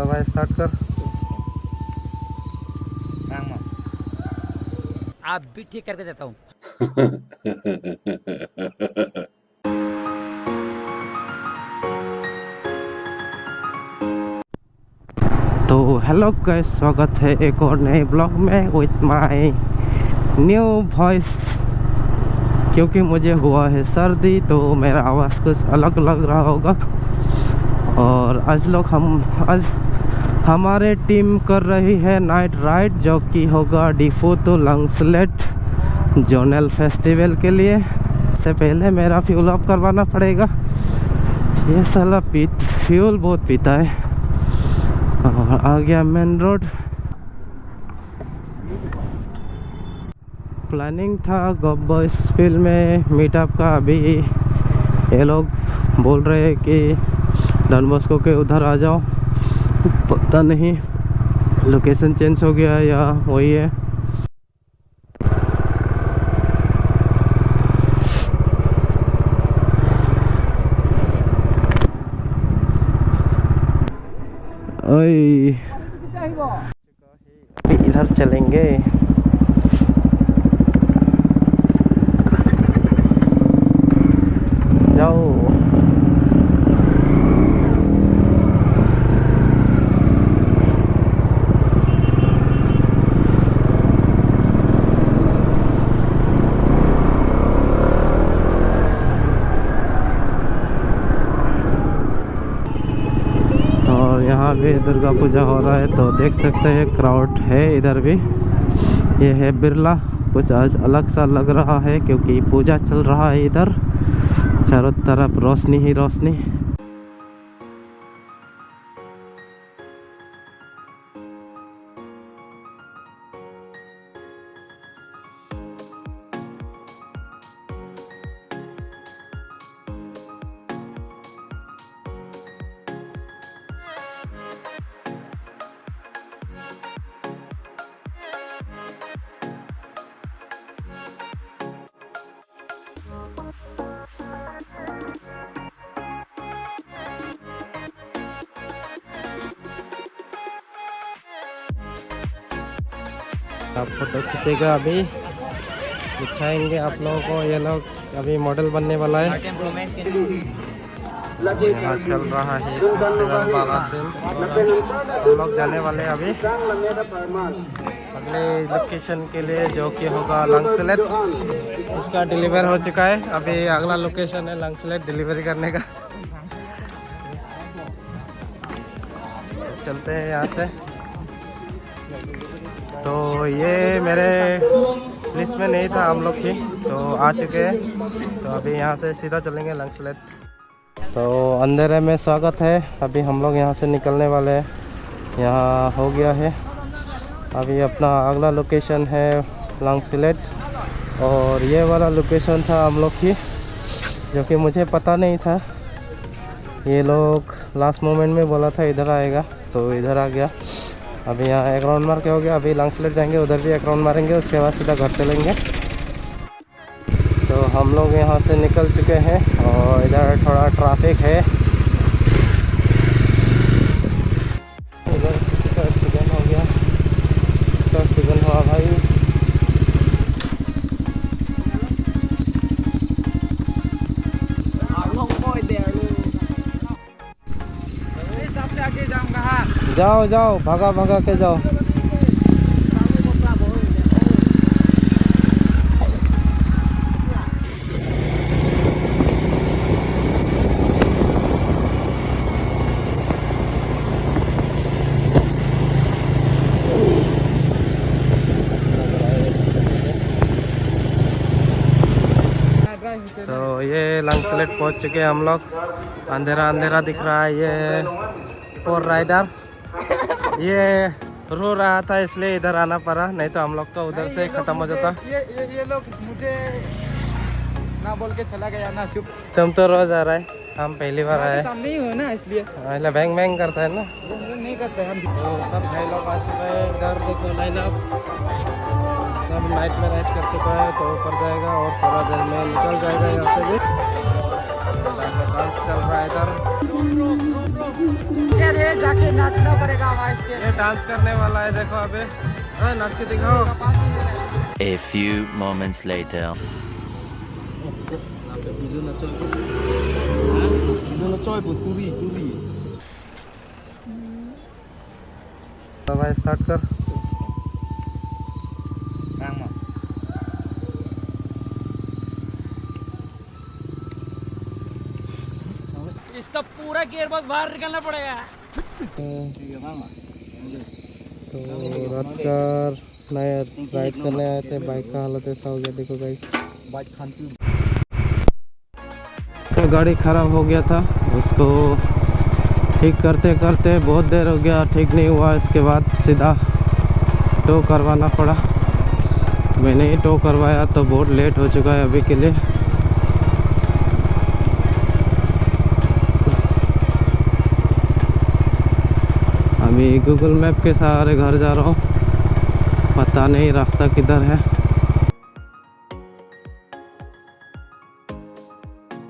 भाई स्टार्ट कर। आप भी ठीक करके देता हूँ। तो हेलो गाइस, स्वागत है एक और नए ब्लॉग में विथ माय न्यू वॉइस। क्योंकि मुझे हुआ है सर्दी तो मेरा आवाज़ कुछ अलग लग रहा होगा। और आज हमारे टीम कर रही है नाइट राइड, जो कि होगा डिफू टू लंगसलेट जोनल फेस्टिवल के लिए। इससे पहले मेरा फ्यूल अप करवाना पड़ेगा। ये साला फ्यूल बहुत पीता है। और आ गया मेन रोड। प्लानिंग था गब्बर्स फील्ड में मीटअप का। अभी ये लोग बोल रहे हैं कि डॉन बॉस्को के उधर आ जाओ। पता नहीं लोकेशन चेंज हो गया या वही है। ओए इधर चलेंगे। जाओ। और यहाँ भी दुर्गा पूजा हो रहा है तो देख सकते हैं क्राउड है इधर भी। ये है बिरला। कुछ आज अलग सा लग रहा है क्योंकि पूजा चल रहा है इधर। चारों तरफ रोशनी ही रोशनी। आप फोटो खींचेगा अभी दिखाएंगे आप लोगों को। ये लोग अभी मॉडल बनने वाला है। यहाँ चल रहा है फेस्टिवल बालासिम। हम लोग जाने वाले हैं अभी अगले लोकेशन के लिए, जो कि होगा लंगसलेट। इसका डिलीवर हो चुका है। अभी अगला लोकेशन है लंगसलेट डिलीवरी करने का। चलते हैं यहाँ से। तो ये मेरे लिस्ट में नहीं था, हम लोग ही तो आ चुके हैं। तो अभी यहाँ से सीधा चलेंगे लंगसलेट। तो अंधेरे में स्वागत है। अभी हम लोग यहाँ से निकलने वाले हैं। यहाँ हो गया है। अभी अपना अगला लोकेशन है लंगसलेट। और ये वाला लोकेशन था हम लोग की, जो कि मुझे पता नहीं था। ये लोग लास्ट मोमेंट में बोला था इधर आएगा तो इधर आ गया। अभी यहाँ एक राउंड मार के हो गया। अभी लंगसलेट जाएंगे, उधर भी एक राउंड मारेंगे, उसके बाद सीधा घर चलेंगे। तो हम लोग यहाँ से निकल चुके हैं और इधर थोड़ा ट्रैफिक है। इधर किसी का एक्सीडेंट हो गया। इसका एक्सीडेंट हुआ भाई। जाओ जाओ, भागा भागा के जाओ। तो ये लंगसलेट पहुंच चुके हैं हम लोग। अंधेरा अंधेरा दिख रहा है। ये फोर राइडर ये रो रहा था इसलिए इधर आना पड़ा, नहीं तो हम लोग तो उधर से खत्म हो जाता। ये लोग मुझे ना बोल के चला गया ना। चुप। तुम तो रोज आ रहा है, हम पहली बार आए। सामने ही हो ना इसलिए पहले बैंग बैंग करता है ना। नहीं करते हम। तो सब भाई लोग आ चुके हैं। इधर देखो लाइन अप, सब नाइट में राइड कर चुका है तो ऊपर जाएगा और थोड़ा देर में निकल जाएगा यहाँ से भी। डांस चल रहा है इधर। अरे जाके नाचना पड़ेगा आवाज के। ये डांस करने वाला है, देखो अबे। अरे नाच के दिखाओ। A few moments later. भाई स्टार्ट कर। इसका पूरा गियर बॉक्स बाहर निकालना पड़ेगा। तो रात का नया राइड करने आए थे, बाइक का हालत ऐसा हो गया, देखो गाइस। तो गाड़ी खराब हो गया था, उसको ठीक करते करते बहुत देर हो गया, ठीक नहीं हुआ। इसके बाद सीधा टो करवाना पड़ा। मैंने ही टो करवाया तो बहुत लेट हो चुका है अभी के लिए। अभी गूगल मैप के सहारे घर जा रहा हूँ, पता नहीं रास्ता किधर है।